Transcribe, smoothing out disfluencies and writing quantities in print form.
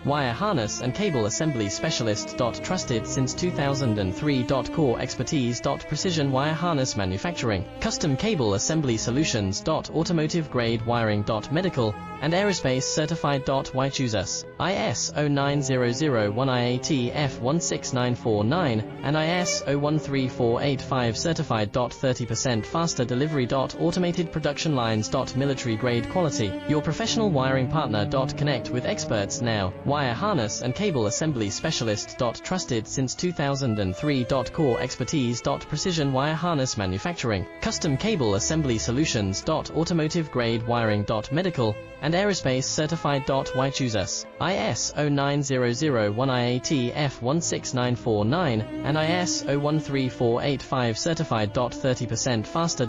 Wire harness and cable assembly specialist. Trusted since 2003. Core expertise. Precision wire harness manufacturing, custom cable assembly solutions. Automotive grade wiring. Medical and aerospace certified. Why choose us? ISO 9001 IATF 16949 and ISO 13485 certified. 30% faster delivery. Automated production lines. Military grade quality. Your professional wiring partner. Connect with experts now. Wire harness and cable assembly specialist. Trusted since 2003. Core expertise. Precision wire harness manufacturing, custom cable assembly solutions. Automotive grade wiring. Medical and aerospace certified. Why choose us? ISO 9001 IATF 16949 and ISO 13485 certified. 30% faster